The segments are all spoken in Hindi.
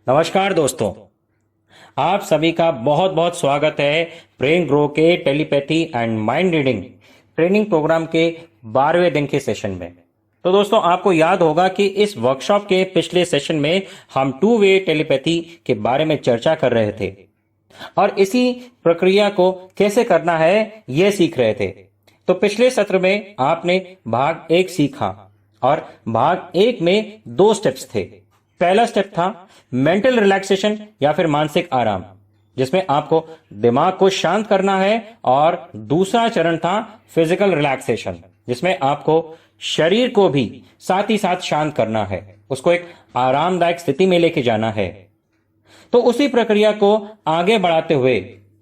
नमस्कार दोस्तों, आप सभी का बहुत बहुत स्वागत है ब्रेन ग्रो के telepathy and mind reading training program के 12वें दिन के सेशन में। तो दोस्तों, आपको याद होगा कि इस वर्कशॉप के पिछले सेशन में हम 2 वे टेलीपैथी के बारे में चर्चा कर रहे थे और इसी प्रक्रिया को कैसे करना है यह सीख रहे थे। तो पिछले सत्र में आपने भाग 1 सीखा और भाग 1 में 2 स्टेप्स थे। पहला स्टेप था मेंटल रिलैक्सेशन या फिर मानसिक आराम, जिसमें आपको दिमाग को शांत करना है, और दूसरा चरण था फिजिकल रिलैक्सेशन, जिसमें आपको शरीर को भी साथ ही साथ शांत करना है, उसको एक आरामदायक स्थिति में लेके जाना है। तो उसी प्रक्रिया को आगे बढ़ाते हुए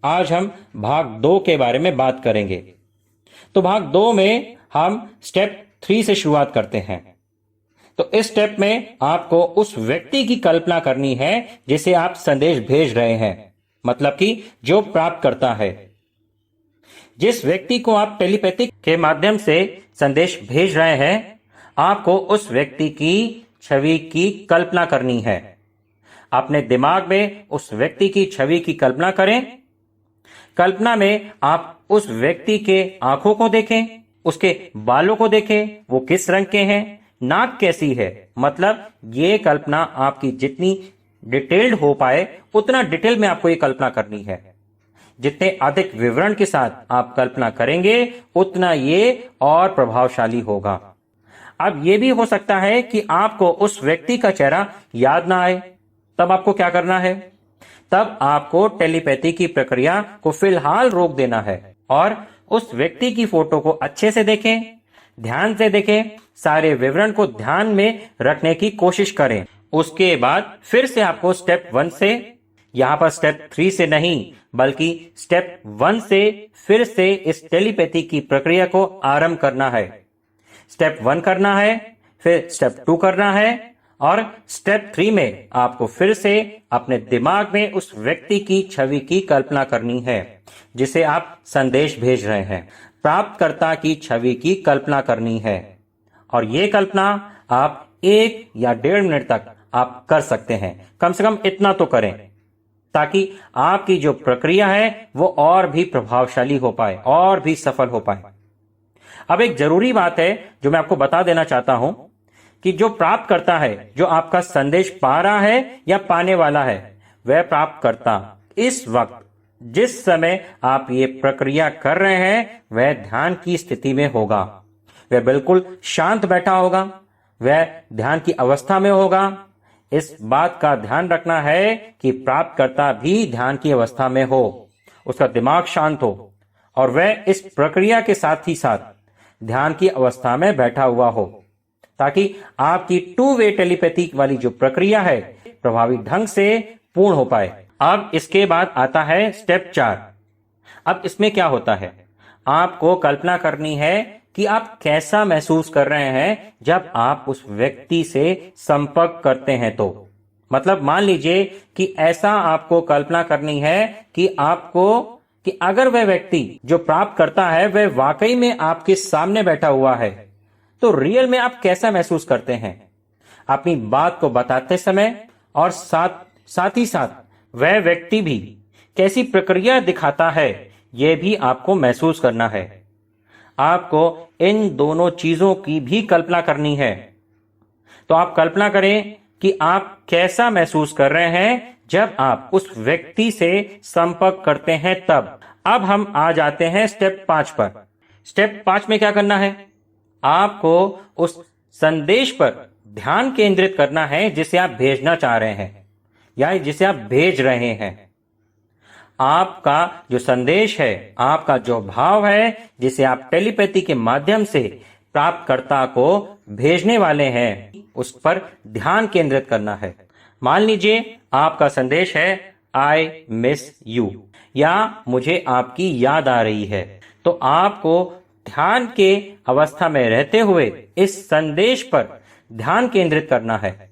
आज हम भाग 2 के बारे में बात करेंगे। तो भाग 2 में हम स्टेप 3 से शुरुआत करते हैं। तो इस स्टेप में आपको उस व्यक्ति की कल्पना करनी है जिसे आप संदेश भेज रहे हैं, मतलब कि जो प्राप्त करता है। जिस व्यक्ति को आप टेलीपैथी के माध्यम से संदेश भेज रहे हैं, आपको उस व्यक्ति की छवि की कल्पना करनी है। अपने दिमाग में उस व्यक्ति की छवि की कल्पना करें। कल्पना में आप उस व्यक्ति के आंखों को देखें, उसके बालों को देखें, वो किस रंग के हैं, नाक कैसी है। मतलब ये कल्पना आपकी जितनी डिटेल्ड हो पाए उतना डिटेल में आपको ये कल्पना करनी है। जितने अधिक विवरण के साथ आप कल्पना करेंगे उतना ये और प्रभावशाली होगा। अब ये भी हो सकता है कि आपको उस व्यक्ति का चेहरा याद ना आए, तब आपको क्या करना है? तब आपको टेलीपैथी की प्रक्रिया को फिलहाल रोक देना है और उस व्यक्ति की फोटो को अच्छे से देखें, ध्यान से देखें, सारे विवरण को ध्यान में रखने की कोशिश करें। उसके बाद फिर से आपको स्टेप 1 से, यहां पर स्टेप 3 से नहीं बल्कि स्टेप 1 से फिर से इस टेलीपैथी की प्रक्रिया को आरंभ करना है। स्टेप 1 करना है, फिर स्टेप 2 करना है और स्टेप 3 में आपको फिर से अपने दिमाग में उस व्यक्ति की छवि की कल्पना करनी है जिसे आप संदेश भेज रहे हैं। प्राप्तकर्ता की छवि की कल्पना करनी है और ये कल्पना आप 1 या 1.5 मिनट तक आप कर सकते हैं। कम से कम इतना तो करें ताकि आपकी जो प्रक्रिया है वो और भी प्रभावशाली हो पाए और भी सफल हो पाए। अब एक जरूरी बात है जो मैं आपको बता देना चाहता हूं कि जो प्राप्त करता है, जो आपका संदेश पा रहा है या पाने वाला है, वह प्राप्त करता इस वक्त जिस समय आप ये प्रक्रिया कर रहे हैं वह ध्यान की स्थिति में होगा। वह बिल्कुल शांत बैठा होगा, वह ध्यान की अवस्था में होगा। इस बात का ध्यान रखना है कि प्राप्तकर्ता भी ध्यान की अवस्था में हो, उसका दिमाग शांत हो और वह इस प्रक्रिया के साथ ही साथ ध्यान की अवस्था में बैठा हुआ हो, ताकि आपकी 2 वे टेलीपैथी वाली जो प्रक्रिया है प्रभावी ढंग से पूर्ण हो पाए। अब इसके बाद आता है स्टेप 4। अब इसमें क्या होता है? आपको कल्पना करनी है कि आप कैसा महसूस कर रहे हैं जब आप उस व्यक्ति से संपर्क करते हैं। तो मतलब मान लीजिए कि ऐसा आपको कल्पना करनी है कि अगर वह व्यक्ति जो प्राप्त करता है वह वाकई में आपके सामने बैठा हुआ है, तो रियल में आप कैसा महसूस करते हैं अपनी बात को बताते समय, और साथ ही साथ वह व्यक्ति भी कैसी प्रक्रिया दिखाता है यह भी आपको महसूस करना है। आपको इन दोनों चीजों की भी कल्पना करनी है। तो आप कल्पना करें कि आप कैसा महसूस कर रहे हैं जब आप उस व्यक्ति से संपर्क करते हैं। तब अब हम आ जाते हैं स्टेप 5 पर। स्टेप 5 में क्या करना है? आपको उस संदेश पर ध्यान केंद्रित करना है जिसे आप भेजना चाह रहे हैं या जिसे आप भेज रहे हैं। आपका जो संदेश है, आपका जो भाव है जिसे आप टेलीपैथी के माध्यम से प्राप्तकर्ता को भेजने वाले हैं, उस पर ध्यान केंद्रित करना है। मान लीजिए आपका संदेश है आई मिस यू, या मुझे आपकी याद आ रही है। तो आपको ध्यान के अवस्था में रहते हुए इस संदेश पर ध्यान केंद्रित करना है।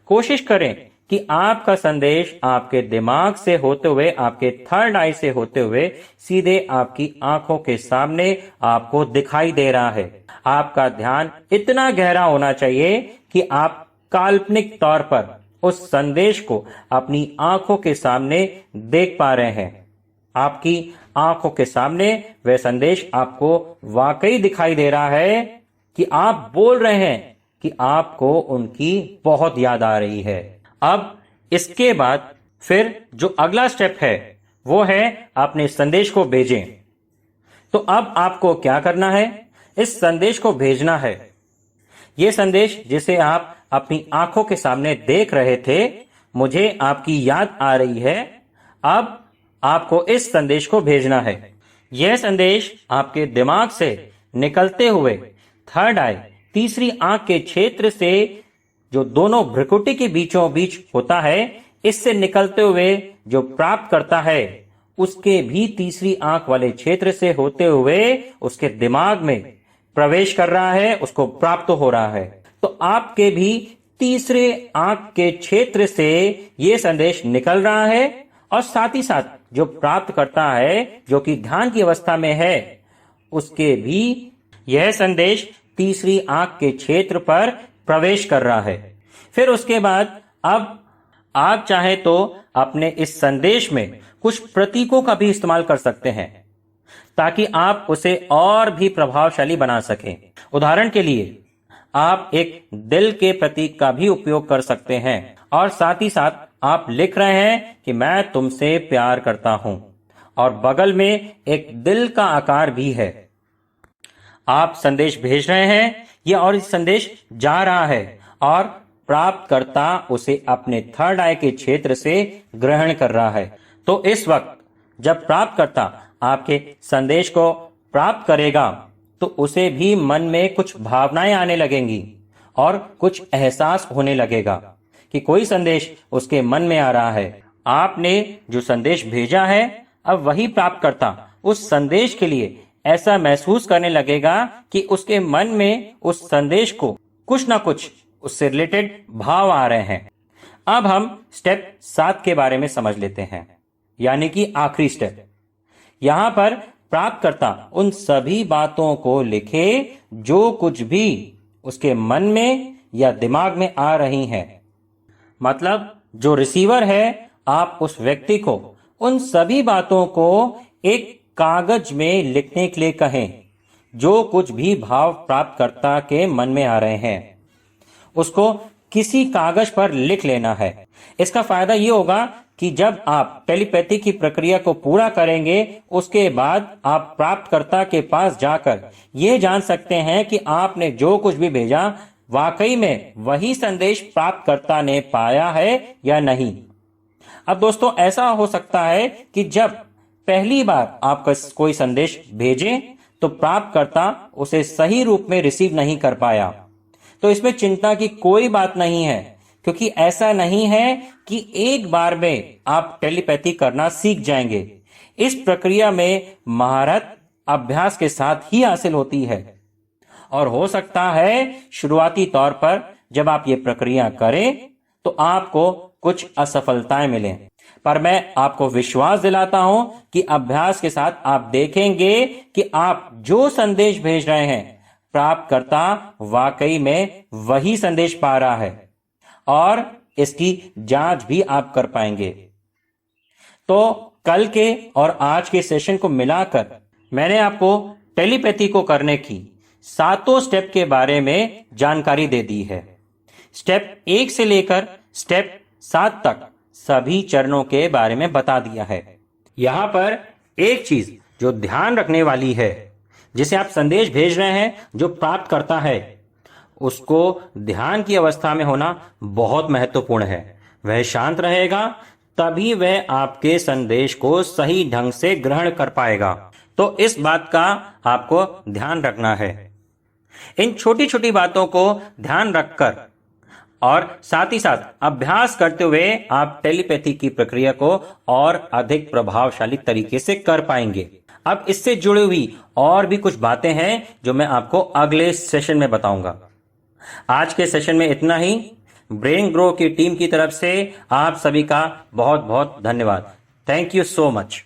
कोशिश करें कि आपका संदेश आपके दिमाग से होते हुए, आपके थर्ड आई से होते हुए सीधे आपकी आंखों के सामने आपको दिखाई दे रहा है। आपका ध्यान इतना गहरा होना चाहिए कि आप काल्पनिक तौर पर उस संदेश को अपनी आंखों के सामने देख पा रहे हैं। आपकी आंखों के सामने वह संदेश आपको वाकई दिखाई दे रहा है कि आप बोल रहे हैं कि आपको उनकी बहुत याद आ रही है। अब इसके बाद फिर जो अगला स्टेप है वो है अपने संदेश को भेजें। तो अब आपको क्या करना है? इस संदेश को भेजना है। यह संदेश जिसे आप अपनी आंखों के सामने देख रहे थे, मुझे आपकी याद आ रही है, अब आपको इस संदेश को भेजना है। यह संदेश आपके दिमाग से निकलते हुए थर्ड आई, तीसरी आंख के क्षेत्र से, जो दोनों भ्रुकुटी के बीचों बीच होता है, इससे निकलते हुए जो प्राप्त करता है, उसके भी तीसरी आंख वाले क्षेत्र से होते हुए उसके दिमाग में प्रवेश कर रहा है, उसको प्राप्त हो रहा है। तो आपके भी तीसरे आंख के क्षेत्र से यह संदेश निकल रहा है और साथ ही साथ जो प्राप्त करता है, जो कि ध्यान की अवस्था में है, उसके भी यह संदेश तीसरी आंख के क्षेत्र पर प्रवेश कर रहा है। फिर उसके बाद अब आप चाहे तो अपने इस संदेश में कुछ प्रतीकों का भी इस्तेमाल कर सकते हैं ताकि आप उसे और भी प्रभावशाली बना सकें। उदाहरण के लिए आप एक दिल के प्रतीक का भी उपयोग कर सकते हैं और साथ ही साथ आप लिख रहे हैं कि मैं तुमसे प्यार करता हूं और बगल में एक दिल का आकार भी है। आप संदेश भेज रहे हैं या और इस संदेश जा रहा है और प्राप्तकर्ता उसे अपने थर्ड आई के क्षेत्र से ग्रहण कर रहा है। तो इस वक्त जब प्राप्तकर्ता आपके संदेश को प्राप्त करेगा तो उसे भी मन में कुछ भावनाएं आने लगेंगी और कुछ एहसास होने लगेगा कि कोई संदेश उसके मन में आ रहा है। आपने जो संदेश भेजा है, अब वही प्राप्तकर्ता उस संदेश के लिए ऐसा महसूस करने लगेगा कि उसके मन में उस संदेश को कुछ ना कुछ उससे रिलेटेड भाव आ रहे हैं। अब हम स्टेप 7 के बारे में समझ लेते हैं, यानी कि आखिरी स्टेप। यहां पर प्राप्तकर्ता उन सभी बातों को लिखे जो कुछ भी उसके मन में या दिमाग में आ रही हैं। मतलब जो रिसीवर है, आप उस व्यक्ति को उन सभी बातों को एक कागज में लिखने के लिए कहें। जो कुछ भी भाव प्राप्तकर्ता के मन में आ रहे हैं उसको किसी कागज पर लिख लेना है। इसका फायदा ये होगा कि जब आप टेलीपैथी की प्रक्रिया को पूरा करेंगे, उसके बाद आप प्राप्तकर्ता के पास जाकर ये जान सकते हैं कि आपने जो कुछ भी भेजा वाकई में वही संदेश प्राप्तकर्ता ने पाया है या नहीं। अब दोस्तों, ऐसा हो सकता है कि जब पहली बार आप कोई संदेश भेजें तो प्राप्तकर्ता उसे सही रूप में रिसीव नहीं कर पाया, तो इसमें चिंता की कोई बात नहीं है, क्योंकि ऐसा नहीं है कि एक बार में आप टेलीपैथी करना सीख जाएंगे। इस प्रक्रिया में महारत अभ्यास के साथ ही हासिल होती है और हो सकता है शुरुआती तौर पर जब आप ये प्रक्रिया करें तो आपको कुछ असफलताएं मिलें, पर मैं आपको विश्वास दिलाता हूं कि अभ्यास के साथ आप देखेंगे कि आप जो संदेश भेज रहे हैं, प्राप्तकर्ता वाकई में वही संदेश पा रहा है और इसकी जांच भी आप कर पाएंगे। तो कल के और आज के सेशन को मिलाकर मैंने आपको टेलीपैथी को करने की 7 स्टेप के बारे में जानकारी दे दी है। स्टेप 1 से लेकर स्टेप 7 तक सभी चरणों के बारे में बता दिया है। यहां पर एक चीज जो ध्यान रखने वाली है, जिसे आप संदेश भेज रहे हैं, जो प्राप्त करता है, उसको ध्यान की अवस्था में होना बहुत महत्वपूर्ण है। वह शांत रहेगा तभी वह आपके संदेश को सही ढंग से ग्रहण कर पाएगा। तो इस बात का आपको ध्यान रखना है। इन छोटी छोटी बातों को ध्यान रखकर और साथ ही साथ अभ्यास करते हुए आप टेलीपैथी की प्रक्रिया को और अधिक प्रभावशाली तरीके से कर पाएंगे। अब इससे जुड़ी हुई और भी कुछ बातें हैं जो मैं आपको अगले सेशन में बताऊंगा। आज के सेशन में इतना ही। ब्रेन ग्रो की टीम की तरफ से आप सभी का बहुत बहुत धन्यवाद। Thank you so much.